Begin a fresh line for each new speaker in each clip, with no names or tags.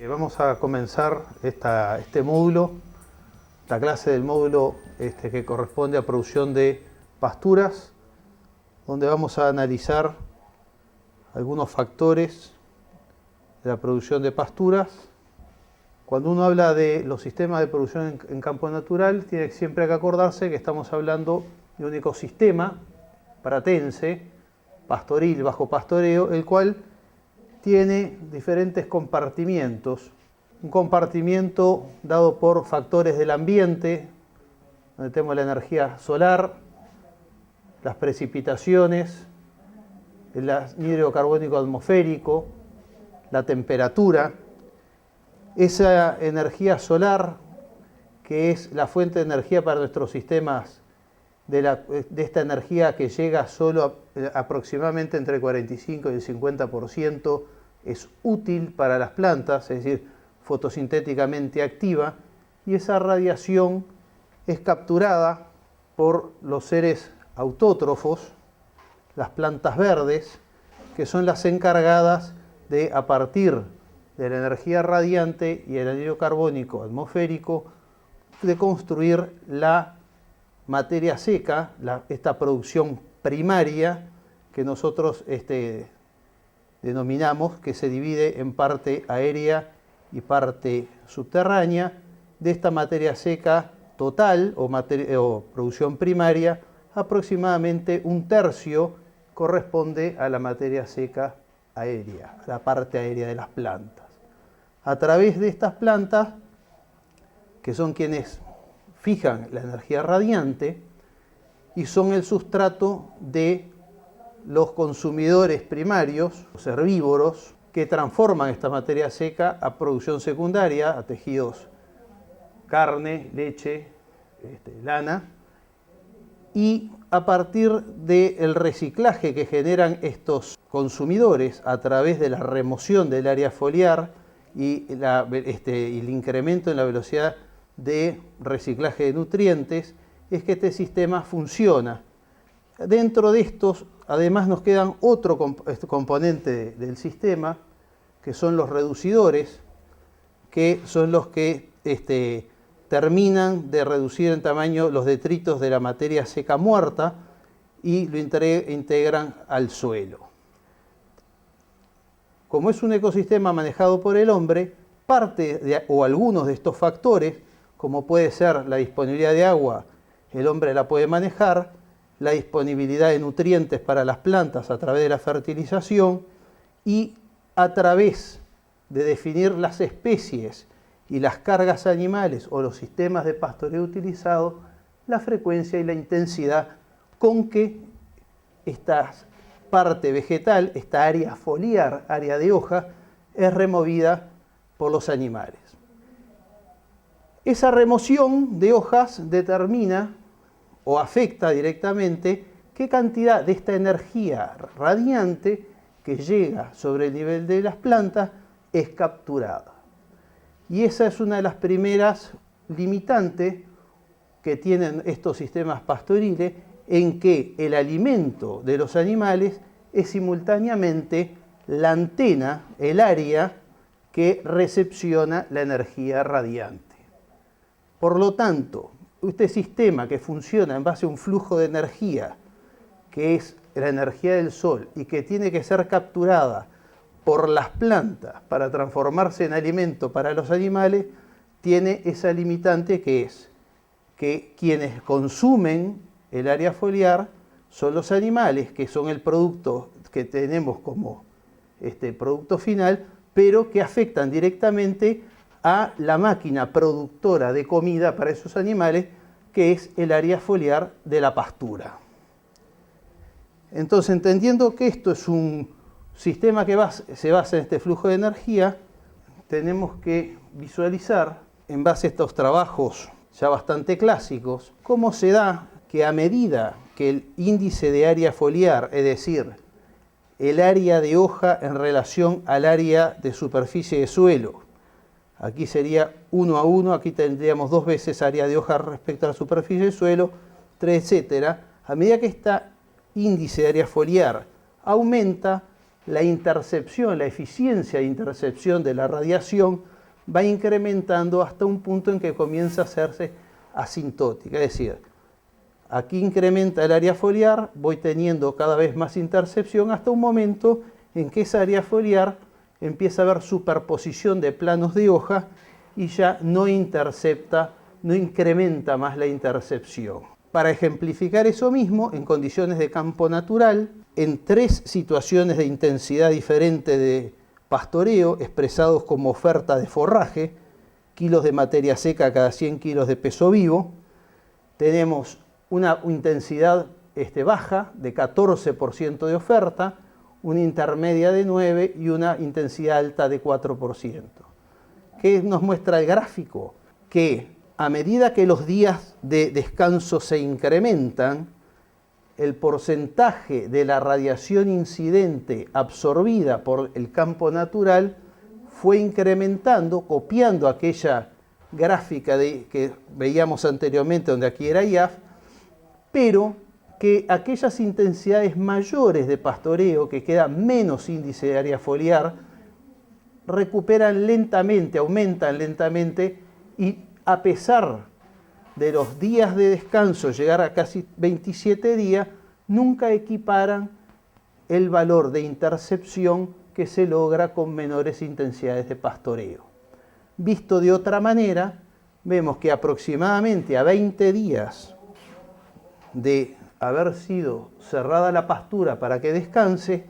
Vamos a comenzar este módulo, la clase del módulo que corresponde a producción de pasturas, donde vamos a analizar algunos factores de la producción de pasturas. Cuando uno habla de los sistemas de producción en campo natural, tiene siempre que acordarse que estamos hablando de un ecosistema pratense, pastoril, bajo pastoreo, el cual tiene diferentes compartimientos. Un compartimiento dado por factores del ambiente, donde tenemos la energía solar, las precipitaciones, el anhídrido carbónico atmosférico, la temperatura. Esa energía solar, que es la fuente de energía para nuestros sistemas, de esta energía que llega solo aproximadamente entre el 45 y el 50%, es útil para las plantas, es decir, fotosintéticamente activa, y esa radiación es capturada por los seres autótrofos, las plantas verdes, que son las encargadas de, a partir de la energía radiante y el anhídrido carbónico atmosférico, de construir la materia seca, esta producción primaria que nosotros denominamos, que se divide en parte aérea y parte subterránea. De esta materia seca total o producción primaria, aproximadamente un tercio corresponde a la materia seca aérea, la parte aérea de las plantas. A través de estas plantas, que son quienes fijan la energía radiante y son el sustrato de los consumidores primarios, los herbívoros, que transforman esta materia seca a producción secundaria, a tejidos, carne, leche, lana, y a partir del reciclaje que generan estos consumidores a través de la remoción del área foliar y el incremento en la velocidad de reciclaje de nutrientes, es que este sistema funciona. Dentro de estos, además, nos quedan otro componente del sistema, que son los reducidores, que son los que terminan de reducir en tamaño los detritos de la materia seca muerta y lo integran al suelo. Como es un ecosistema manejado por el hombre, o algunos de estos factores, como puede ser la disponibilidad de agua, el hombre la puede manejar, la disponibilidad de nutrientes para las plantas a través de la fertilización, y a través de definir las especies y las cargas animales o los sistemas de pastoreo utilizados, la frecuencia y la intensidad con que esta parte vegetal, esta área foliar, área de hoja, es removida por los animales. Esa remoción de hojas determina o afecta directamente qué cantidad de esta energía radiante que llega sobre el nivel de las plantas es capturada. Y esa es una de las primeras limitantes que tienen estos sistemas pastoriles, en que el alimento de los animales es simultáneamente la antena, el área que recepciona la energía radiante. Por lo tanto, este sistema que funciona en base a un flujo de energía, que es la energía del sol y que tiene que ser capturada por las plantas para transformarse en alimento para los animales, tiene esa limitante, que es que quienes consumen el área foliar son los animales, que son el producto que tenemos como producto final, pero que afectan directamente a la máquina productora de comida para esos animales, que es el área foliar de la pastura. Entonces, entendiendo que esto es un sistema que se basa en este flujo de energía, tenemos que visualizar, en base a estos trabajos ya bastante clásicos, cómo se da que a medida que el índice de área foliar, es decir, el área de hoja en relación al área de superficie de suelo, aquí sería 1 a 1, aquí tendríamos 2 veces área de hoja respecto a la superficie del suelo, 3, etc. A medida que este índice de área foliar aumenta, la intercepción, la eficiencia de intercepción de la radiación va incrementando hasta un punto en que comienza a hacerse asintótica. Es decir, aquí incrementa el área foliar, voy teniendo cada vez más intercepción hasta un momento en que esa área foliar empieza a haber superposición de planos de hoja y ya no intercepta, no incrementa más la intercepción. Para ejemplificar eso mismo, en condiciones de campo natural, en 3 situaciones de intensidad diferente de pastoreo, expresados como oferta de forraje, kilos de materia seca cada 100 kilos de peso vivo, tenemos una intensidad baja de 14% de oferta, una intermedia de 9% y una intensidad alta de 4%. ¿Qué nos muestra el gráfico? Que a medida que los días de descanso se incrementan, el porcentaje de la radiación incidente absorbida por el campo natural fue incrementando, copiando aquella gráfica que veíamos anteriormente, donde aquí era IAF, pero que aquellas intensidades mayores de pastoreo, que queda menos índice de área foliar, recuperan lentamente, aumentan lentamente, y a pesar de los días de descanso llegar a casi 27 días, nunca equiparan el valor de intercepción que se logra con menores intensidades de pastoreo. Visto de otra manera, vemos que aproximadamente a 20 días de haber sido cerrada la pastura para que descanse,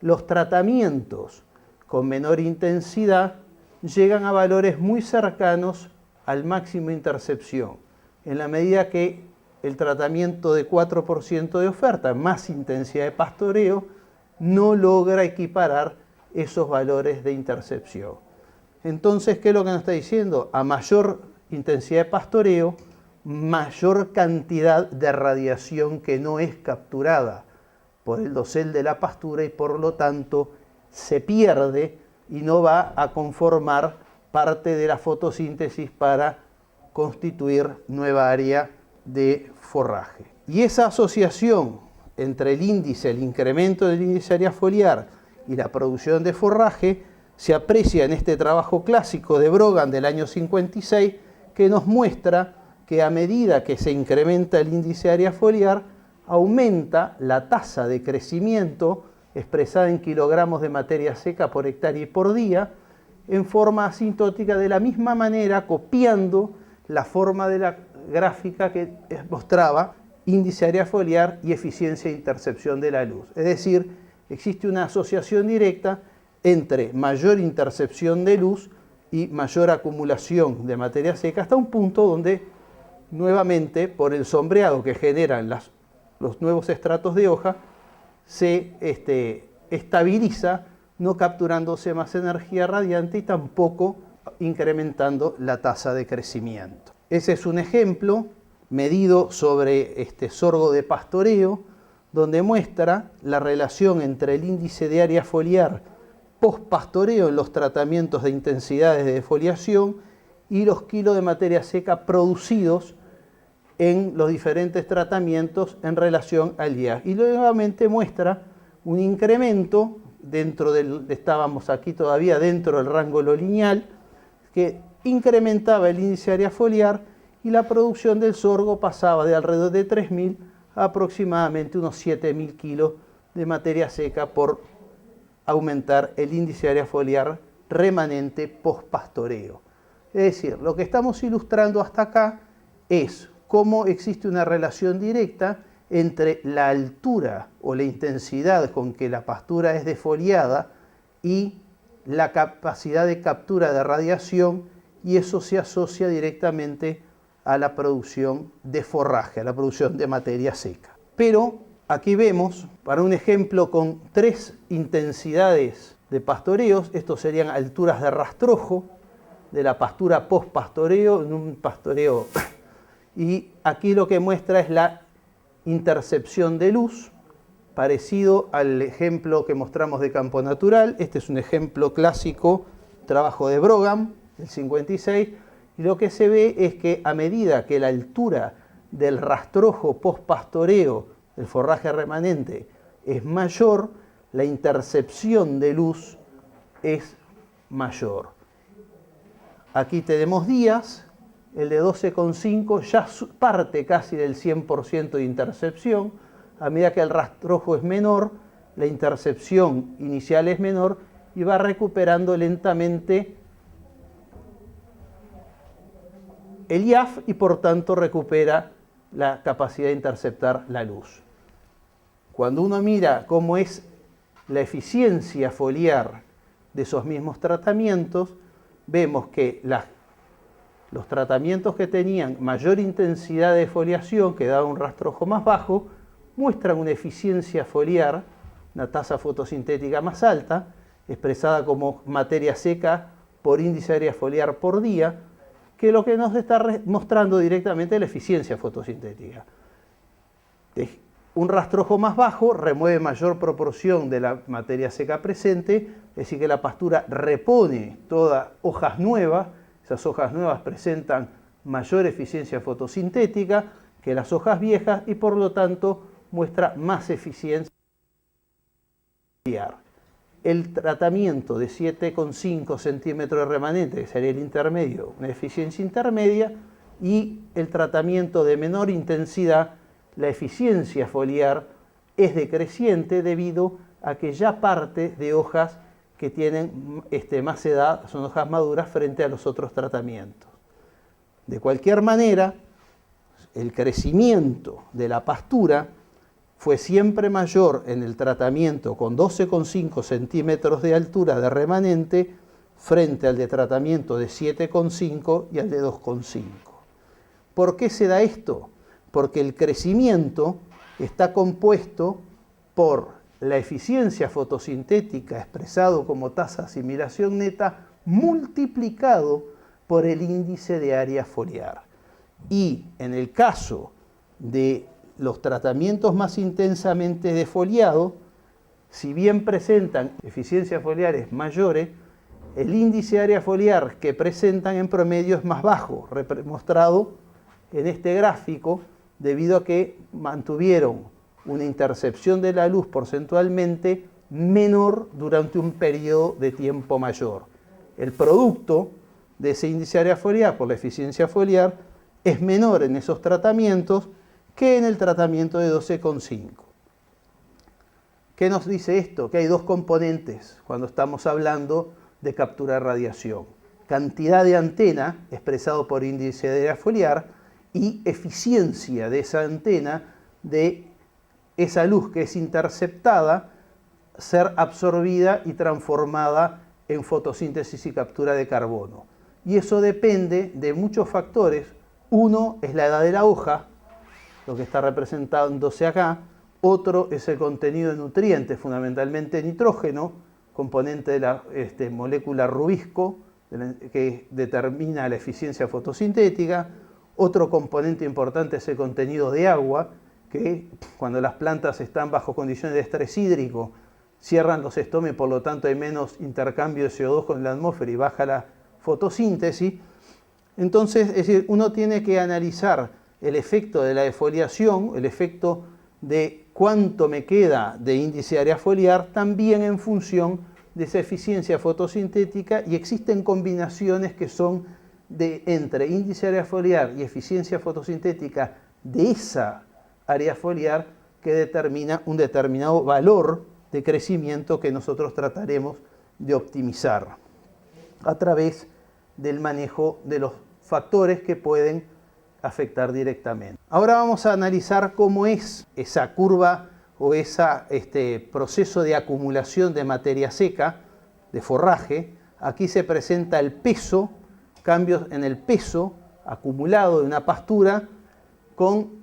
los tratamientos con menor intensidad llegan a valores muy cercanos al máximo de intercepción, en la medida que el tratamiento de 4% de oferta, más intensidad de pastoreo, no logra equiparar esos valores de intercepción. Entonces, ¿qué es lo que nos está diciendo? A mayor intensidad de pastoreo, mayor cantidad de radiación que no es capturada por el dosel de la pastura y por lo tanto se pierde y no va a conformar parte de la fotosíntesis para constituir nueva área de forraje. Y esa asociación entre el incremento del índice de área foliar y la producción de forraje se aprecia en este trabajo clásico de Brogan del año 56, que nos muestra que a medida que se incrementa el índice de área foliar, aumenta la tasa de crecimiento expresada en kilogramos de materia seca por hectárea y por día, en forma asintótica, de la misma manera, copiando la forma de la gráfica que mostraba índice de área foliar y eficiencia de intercepción de la luz. Es decir, existe una asociación directa entre mayor intercepción de luz y mayor acumulación de materia seca, hasta un punto donde, nuevamente, por el sombreado que generan los nuevos estratos de hoja, se estabiliza, no capturándose más energía radiante y tampoco incrementando la tasa de crecimiento. Ese es un ejemplo medido sobre sorgo de pastoreo, donde muestra la relación entre el índice de área foliar post-pastoreo en los tratamientos de intensidades de defoliación y los kilos de materia seca producidos en los diferentes tratamientos en relación al IAF. Y nuevamente muestra un incremento estábamos aquí todavía dentro del rango de lo lineal, que incrementaba el índice de área foliar y la producción del sorgo pasaba de alrededor de 3.000 a aproximadamente unos 7.000 kilos de materia seca por aumentar el índice de área foliar remanente post-pastoreo. Es decir, lo que estamos ilustrando hasta acá es cómo existe una relación directa entre la altura o la intensidad con que la pastura es defoliada y la capacidad de captura de radiación, y eso se asocia directamente a la producción de forraje, a la producción de materia seca. Pero aquí vemos, para un ejemplo con 3 intensidades de pastoreos, estos serían alturas de rastrojo de la pastura post-pastoreo, en un pastoreo, y aquí lo que muestra es la intercepción de luz, parecido al ejemplo que mostramos de campo natural. Este es un ejemplo clásico, trabajo de Brogan, del 56, y lo que se ve es que a medida que la altura del rastrojo post-pastoreo del forraje remanente es mayor, la intercepción de luz es mayor. aquí tenemos días, el de 12,5 ya parte casi del 100% de intercepción. A medida que el rastrojo es menor, la intercepción inicial es menor y va recuperando lentamente el IAF y por tanto recupera la capacidad de interceptar la luz. Cuando uno mira cómo es la eficiencia foliar de esos mismos tratamientos, vemos que los tratamientos que tenían mayor intensidad de foliación, que daba un rastrojo más bajo, muestran una eficiencia foliar, una tasa fotosintética más alta, expresada como materia seca por índice de área foliar por día, que lo que nos está mostrando directamente la eficiencia fotosintética. Un rastrojo más bajo remueve mayor proporción de la materia seca presente, es decir, que la pastura repone todas hojas nuevas. Esas hojas nuevas presentan mayor eficiencia fotosintética que las hojas viejas y por lo tanto muestra más eficiencia foliar. El tratamiento de 7,5 centímetros de remanente, que sería el intermedio, una eficiencia intermedia, y el tratamiento de menor intensidad, la eficiencia foliar es decreciente debido a que ya parte de hojas que tienen más edad, son hojas maduras frente a los otros tratamientos. De cualquier manera, el crecimiento de la pastura fue siempre mayor en el tratamiento con 12,5 centímetros de altura de remanente frente al de tratamiento de 7,5 y al de 2,5. ¿Por qué se da esto? Porque el crecimiento está compuesto por la eficiencia fotosintética expresado como tasa de asimilación neta multiplicado por el índice de área foliar. Y en el caso de los tratamientos más intensamente defoliados, si bien presentan eficiencias foliares mayores, el índice de área foliar que presentan en promedio es más bajo, mostrado en este gráfico, debido a que mantuvieron una intercepción de la luz porcentualmente menor durante un periodo de tiempo mayor. El producto de ese índice de área foliar por la eficiencia foliar es menor en esos tratamientos que en el tratamiento de 12,5. ¿Qué nos dice esto? Que hay dos componentes cuando estamos hablando de captura de radiación. Cantidad de antena, expresado por índice de área foliar, y eficiencia de esa antena, de esa luz que es interceptada, ser absorbida y transformada en fotosíntesis y captura de carbono. Y eso depende de muchos factores. Uno es la edad de la hoja, lo que está representándose acá. Otro es el contenido de nutrientes, fundamentalmente nitrógeno, componente de la molécula rubisco, que determina la eficiencia fotosintética. Otro componente importante es el contenido de agua, que cuando las plantas están bajo condiciones de estrés hídrico, cierran los estomes, por lo tanto hay menos intercambio de CO2 con la atmósfera y baja la fotosíntesis. Entonces, es decir, uno tiene que analizar el efecto de la defoliación, el efecto de cuánto me queda de índice de área foliar, también en función de esa eficiencia fotosintética, y existen combinaciones que son entre índice de área foliar y eficiencia fotosintética de esa área foliar que determina un determinado valor de crecimiento que nosotros trataremos de optimizar a través del manejo de los factores que pueden afectar directamente. Ahora vamos a analizar cómo es esa curva o ese proceso de acumulación de materia seca, de forraje. Aquí se presenta el peso, cambios en el peso acumulado de una pastura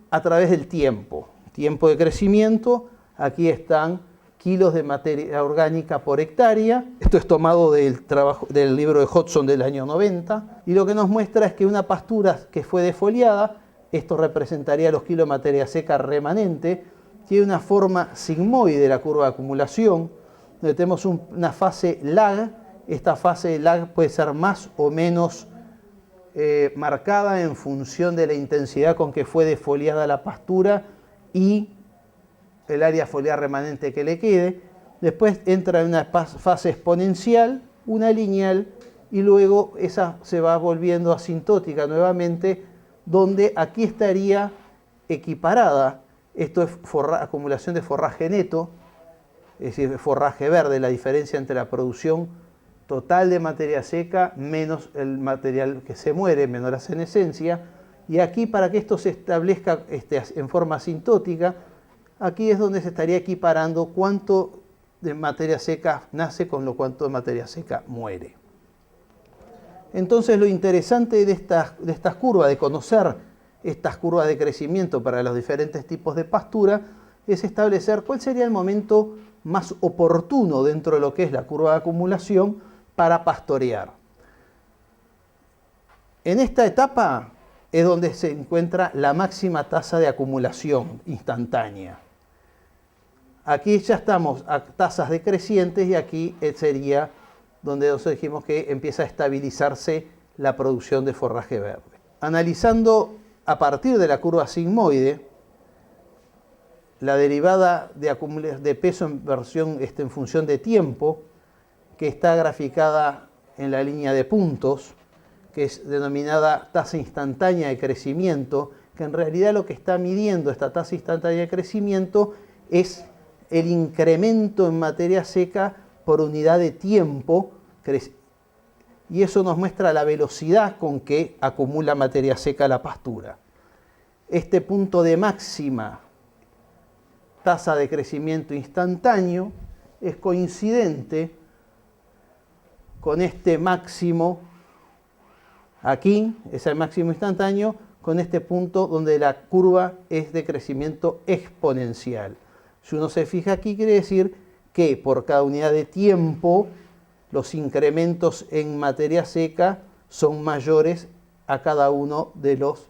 a través del tiempo de crecimiento. Aquí están kilos de materia orgánica por hectárea. Esto es tomado del libro de Hodgson del año 90, y lo que nos muestra es que una pastura que fue defoliada, esto representaría los kilos de materia seca remanente, tiene una forma sigmoide la curva de acumulación, donde tenemos una fase lag. Esta fase de lag puede ser más o menos marcada en función de la intensidad con que fue defoliada la pastura y el área foliar remanente que le quede. Después entra en una fase exponencial, una lineal y luego esa se va volviendo asintótica nuevamente, donde aquí estaría equiparada. Esto es acumulación de forraje neto, es decir, forraje verde, la diferencia entre la producción total de materia seca menos el material que se muere, menos la senescencia. Y aquí, para que esto se establezca en forma asintótica, aquí es donde se estaría equiparando cuánto de materia seca nace con lo cuánto de materia seca muere. Entonces, lo interesante de estas curvas, de conocer estas curvas de crecimiento para los diferentes tipos de pastura, es establecer cuál sería el momento más oportuno dentro de lo que es la curva de acumulación para pastorear. En esta etapa es donde se encuentra la máxima tasa de acumulación instantánea. Aquí ya estamos a tasas decrecientes y aquí sería donde nosotros dijimos que empieza a estabilizarse la producción de forraje verde. Analizando a partir de la curva sigmoide, la derivada de peso en función de tiempo, que está graficada en la línea de puntos, que es denominada tasa instantánea de crecimiento, que en realidad lo que está midiendo esta tasa instantánea de crecimiento es el incremento en materia seca por unidad de tiempo, y eso nos muestra la velocidad con que acumula materia seca la pastura. Este punto de máxima tasa de crecimiento instantáneo es coincidente con este máximo aquí, es el máximo instantáneo, con este punto donde la curva es de crecimiento exponencial. Si uno se fija aquí, quiere decir que por cada unidad de tiempo los incrementos en materia seca son mayores a cada uno de los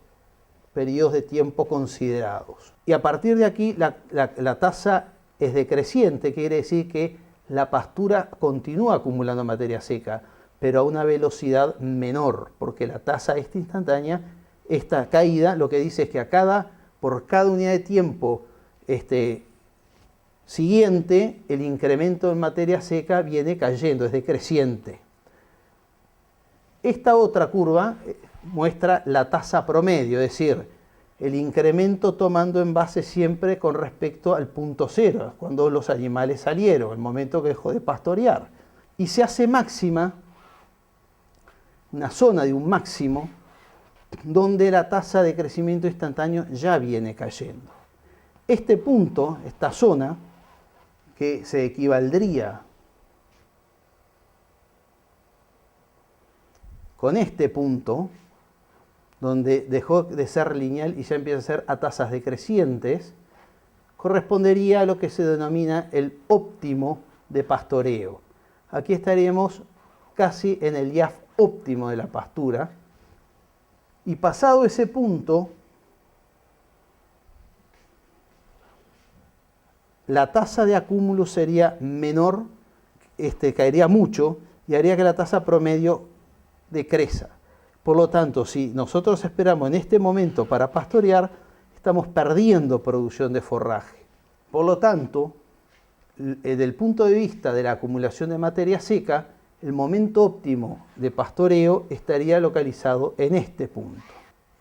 periodos de tiempo considerados. Y a partir de aquí la tasa es decreciente, quiere decir que la pastura continúa acumulando materia seca, pero a una velocidad menor, porque la tasa instantánea, esta caída, lo que dice es que por cada unidad de tiempo siguiente, el incremento en materia seca viene cayendo, es decreciente. Esta otra curva muestra la tasa promedio, es decir, el incremento tomando en base siempre con respecto al punto cero, cuando los animales salieron, el momento que dejó de pastorear. Y se hace máxima, una zona de un máximo, donde la tasa de crecimiento instantáneo ya viene cayendo. Este punto, esta zona, que se equivaldría con este punto, donde dejó de ser lineal y ya empieza a ser a tasas decrecientes, correspondería a lo que se denomina el óptimo de pastoreo. Aquí estaríamos casi en el IAF óptimo de la pastura, y pasado ese punto, la tasa de acúmulo sería menor, caería mucho, y haría que la tasa promedio decrezca. Por lo tanto, si nosotros esperamos en este momento para pastorear, estamos perdiendo producción de forraje. Por lo tanto, desde el punto de vista de la acumulación de materia seca, el momento óptimo de pastoreo estaría localizado en este punto.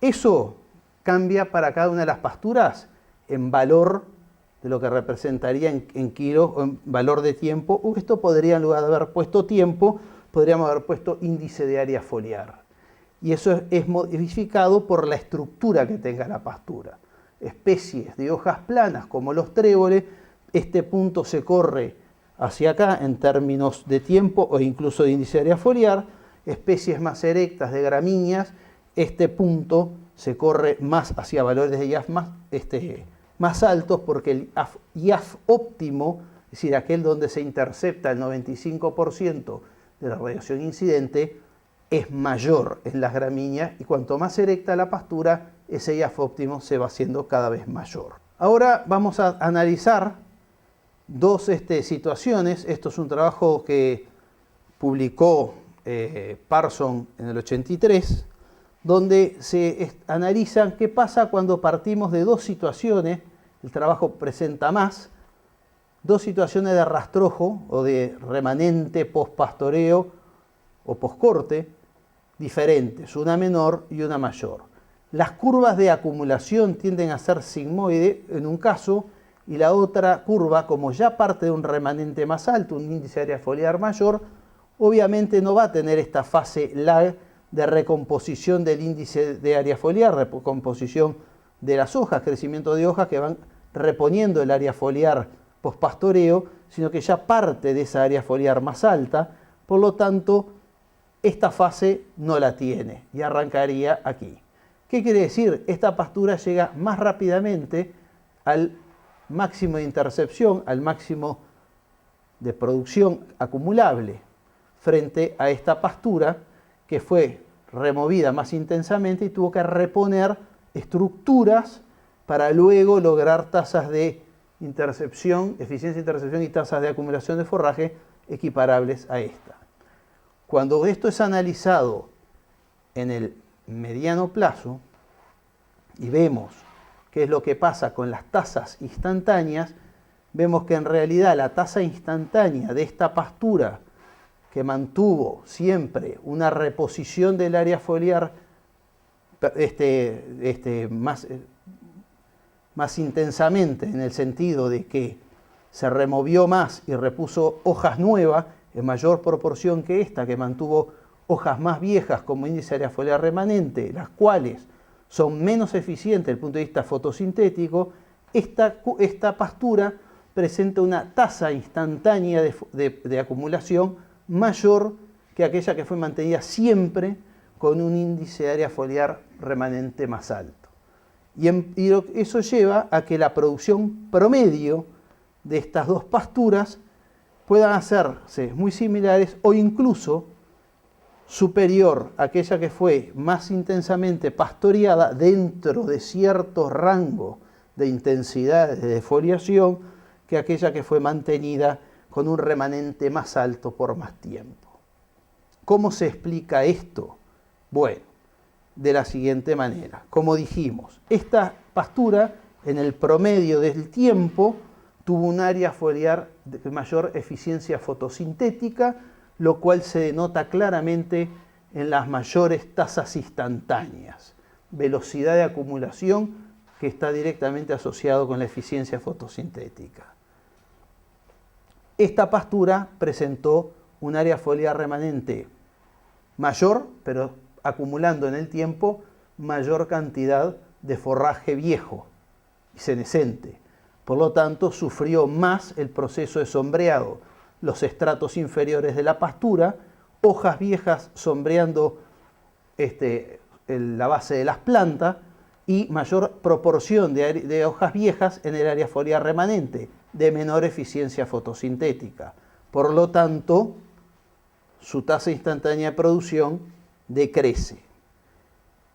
Eso cambia para cada una de las pasturas en valor de lo que representaría en kilos o en valor de tiempo, o esto podría, en lugar de haber puesto tiempo, podríamos haber puesto índice de área foliar. Y eso es modificado por la estructura que tenga la pastura. Especies de hojas planas como los tréboles, este punto se corre hacia acá en términos de tiempo o incluso de índice de área foliar. Especies más erectas de gramíneas, este punto se corre más hacia valores de IAF más altos, porque el IAF óptimo, es decir, aquel donde se intercepta el 95% de la radiación incidente, es mayor en las gramíneas, y cuanto más erecta la pastura, ese IAF óptimo se va haciendo cada vez mayor. Ahora vamos a analizar dos situaciones. Esto es un trabajo que publicó Parson en el 83, donde se analizan qué pasa cuando partimos de dos situaciones. El trabajo presenta dos situaciones de rastrojo o de remanente post-pastoreo o poscorte diferentes, una menor y una mayor. Las curvas de acumulación tienden a ser sigmoide en un caso y la otra curva, como ya parte de un remanente más alto, un índice de área foliar mayor, obviamente no va a tener esta fase lag de recomposición del índice de área foliar, recomposición de las hojas, crecimiento de hojas que van reponiendo el área foliar pospastoreo, sino que ya parte de esa área foliar más alta, por lo tanto, esta fase no la tiene y arrancaría aquí. ¿Qué quiere decir? Esta pastura llega más rápidamente al máximo de intercepción, al máximo de producción acumulable, frente a esta pastura que fue removida más intensamente y tuvo que reponer estructuras para luego lograr tasas de intercepción, eficiencia de intercepción y tasas de acumulación de forraje equiparables a esta. Cuando esto es analizado en el mediano plazo y vemos qué es lo que pasa con las tasas instantáneas, vemos que en realidad la tasa instantánea de esta pastura que mantuvo siempre una reposición del área foliar más intensamente, en el sentido de que se removió más y repuso hojas nuevas en mayor proporción que esta, que mantuvo hojas más viejas como índice de área foliar remanente, las cuales son menos eficientes desde el punto de vista fotosintético, esta pastura presenta una tasa instantánea de acumulación mayor que aquella que fue mantenida siempre con un índice de área foliar remanente más alto. Y eso lleva a que la producción promedio de estas dos pasturas puedan hacerse muy similares o incluso superior a aquella que fue más intensamente pastoreada dentro de cierto rango de intensidad de defoliación que aquella que fue mantenida con un remanente más alto por más tiempo. ¿Cómo se explica esto? Bueno, de la siguiente manera. Como dijimos, esta pastura en el promedio del tiempo tuvo un área foliar de mayor eficiencia fotosintética, lo cual se denota claramente en las mayores tasas instantáneas, velocidad de acumulación que está directamente asociado con la eficiencia fotosintética. Esta pastura presentó un área foliar remanente mayor, pero acumulando en el tiempo mayor cantidad de forraje viejo y senescente. Por lo tanto, sufrió más el proceso de sombreado, los estratos inferiores de la pastura, hojas viejas sombreando la base de las plantas y mayor proporción de hojas viejas en el área foliar remanente, de menor eficiencia fotosintética. Por lo tanto, su tasa instantánea de producción decrece.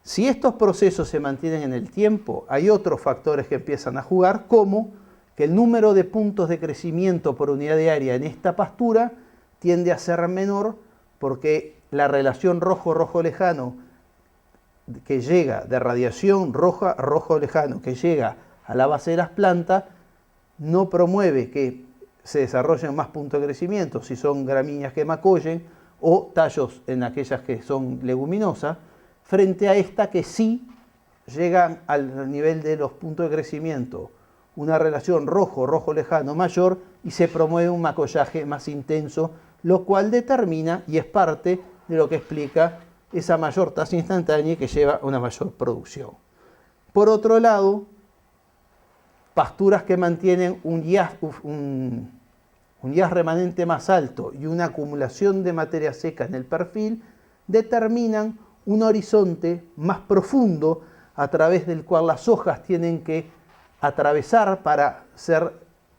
Si estos procesos se mantienen en el tiempo, hay otros factores que empiezan a jugar, como que el número de puntos de crecimiento por unidad de área en esta pastura tiende a ser menor porque la relación rojo-rojo lejano que llega de radiación rojo lejano que llega a la base de las plantas no promueve que se desarrollen más puntos de crecimiento si son gramíneas que macollen o tallos en aquellas que son leguminosas, frente a esta que sí llegan al nivel de los puntos de crecimiento una relación rojo lejano mayor y se promueve un macollaje más intenso, lo cual determina y es parte de lo que explica esa mayor tasa instantánea que lleva a una mayor producción. Por otro lado, pasturas que mantienen un IAS remanente más alto y una acumulación de materia seca en el perfil determinan un horizonte más profundo a través del cual las hojas tienen que atravesar para ser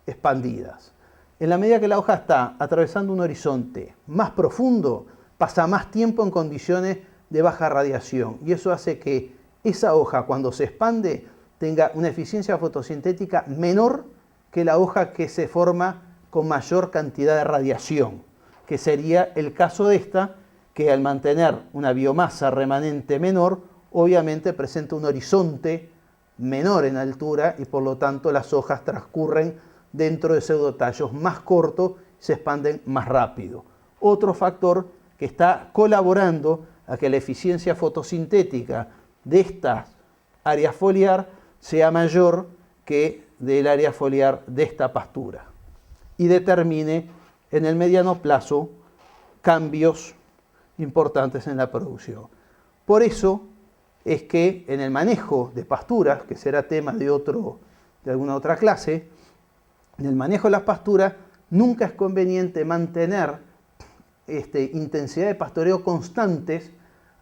expandidas. En la medida que la hoja está atravesando un horizonte más profundo, pasa más tiempo en condiciones de baja radiación y eso hace que esa hoja, cuando se expande, tenga una eficiencia fotosintética menor que la hoja que se forma con mayor cantidad de radiación, que sería el caso de esta, que al mantener una biomasa remanente menor, obviamente presenta un horizonte menor en altura y por lo tanto las hojas transcurren dentro de pseudotallos más cortos, se expanden más rápido. Otro factor que está colaborando a que la eficiencia fotosintética de esta área foliar sea mayor que del área foliar de esta pastura y determine en el mediano plazo cambios importantes en la producción. Por eso es que en el manejo de pasturas, que será tema de alguna otra clase, en el manejo de las pasturas nunca es conveniente mantener intensidad de pastoreo constantes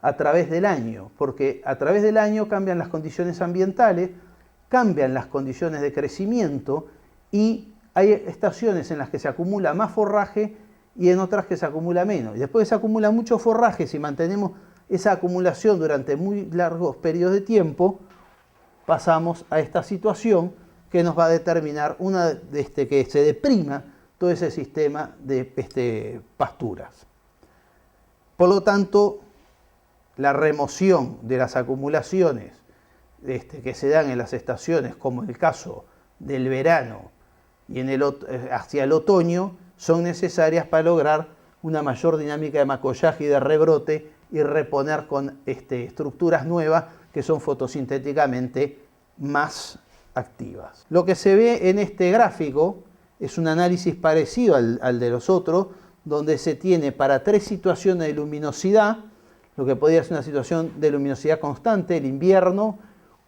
a través del año, porque a través del año cambian las condiciones ambientales, cambian las condiciones de crecimiento y hay estaciones en las que se acumula más forraje y en otras que se acumula menos. Y después que se acumula mucho forraje, si mantenemos esa acumulación durante muy largos periodos de tiempo, pasamos a esta situación que nos va a determinar que se deprima todo ese sistema de pasturas. Por lo tanto, la remoción de las acumulaciones que se dan en las estaciones, como en el caso del verano y hacia el otoño, son necesarias para lograr una mayor dinámica de macollaje y de rebrote y reponer con estructuras nuevas que son fotosintéticamente más activas. Lo que se ve en este gráfico es un análisis parecido al de los otros, donde se tiene para 3 situaciones de luminosidad, lo que podría ser una situación de luminosidad constante, el invierno,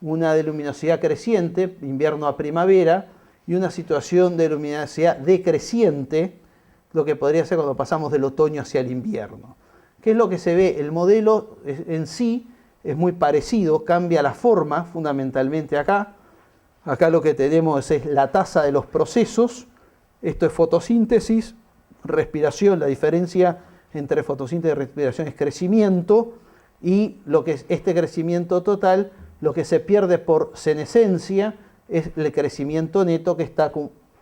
una de luminosidad creciente, invierno a primavera, y una situación de luminosidad decreciente, lo que podría ser cuando pasamos del otoño hacia el invierno. ¿Qué es lo que se ve? El modelo en sí es muy parecido, cambia la forma fundamentalmente acá. Acá lo que tenemos es la tasa de los procesos, esto es fotosíntesis, respiración, la diferencia entre fotosíntesis y respiración es crecimiento, y lo que es este crecimiento total, lo que se pierde por senescencia es el crecimiento neto que está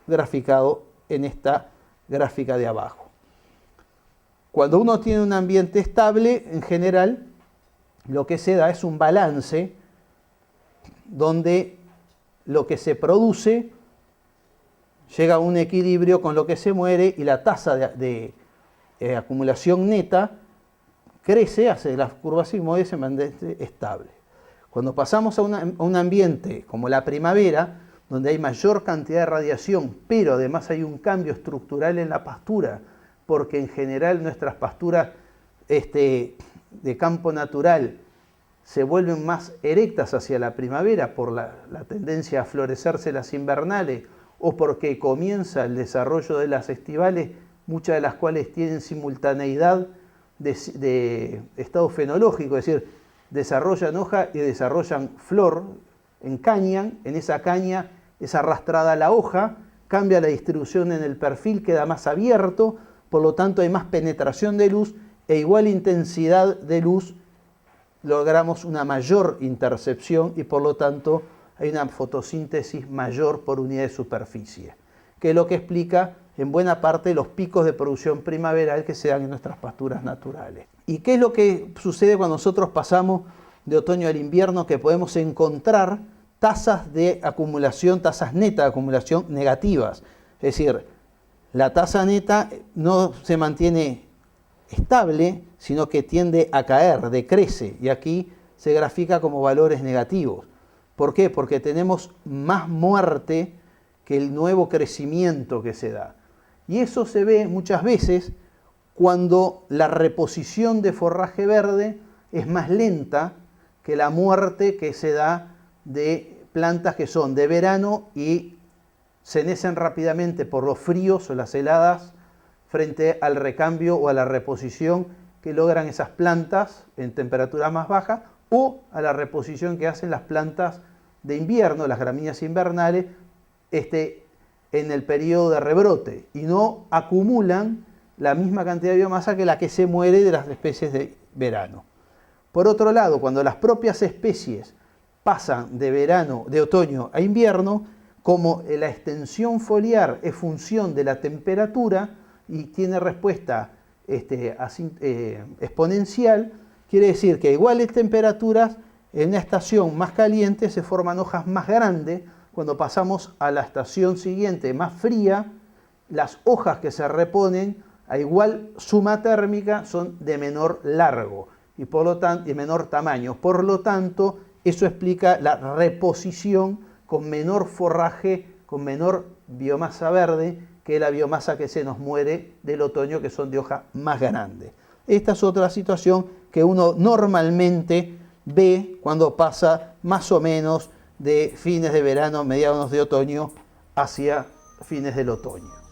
graficado en esta gráfica de abajo. Cuando uno tiene un ambiente estable, en general, lo que se da es un balance donde lo que se produce llega a un equilibrio con lo que se muere y la tasa de acumulación neta crece, hace la curva sigmoide se mantiene estable. Cuando pasamos a un ambiente como la primavera, donde hay mayor cantidad de radiación, pero además hay un cambio estructural en la pastura, porque en general nuestras pasturas de campo natural se vuelven más erectas hacia la primavera por la tendencia a florecerse las invernales o porque comienza el desarrollo de las estivales, muchas de las cuales tienen simultaneidad de estado fenológico, es decir, desarrollan hoja y desarrollan flor, encañan, en esa caña es arrastrada la hoja, cambia la distribución en el perfil, queda más abierto, por lo tanto hay más penetración de luz e igual intensidad de luz, logramos una mayor intercepción y por lo tanto hay una fotosíntesis mayor por unidad de superficie, que es lo que explica en buena parte los picos de producción primaveral que se dan en nuestras pasturas naturales. ¿Y qué es lo que sucede cuando nosotros pasamos de otoño al invierno? Que podemos encontrar tasas de acumulación, tasas netas de acumulación negativas. Es decir, la tasa neta no se mantiene estable, sino que tiende a caer, decrece, y aquí se grafica como valores negativos. ¿Por qué? Porque tenemos más muerte que el nuevo crecimiento que se da. Y eso se ve muchas veces cuando la reposición de forraje verde es más lenta que la muerte que se da de plantas que son de verano y cenecen rápidamente por los fríos o las heladas frente al recambio o a la reposición que logran esas plantas en temperaturas más bajas o a la reposición que hacen las plantas de invierno, las gramíneas invernales, en el periodo de rebrote y no acumulan la misma cantidad de biomasa que la que se muere de las especies de verano. Por otro lado, cuando las propias especies pasan de otoño a invierno, como la extensión foliar es función de la temperatura y tiene respuesta exponencial, quiere decir que a iguales temperaturas, en una estación más caliente se forman hojas más grandes. Cuando pasamos a la estación siguiente más fría, las hojas que se reponen a igual suma térmica son de menor largo y por lo tanto, de menor tamaño. Por lo tanto, eso explica la reposición con menor forraje, con menor biomasa verde que la biomasa que se nos muere del otoño, que son de hoja más grande. Esta es otra situación que uno normalmente ve cuando pasa más o menos de fines de verano, mediados de otoño, hacia fines del otoño.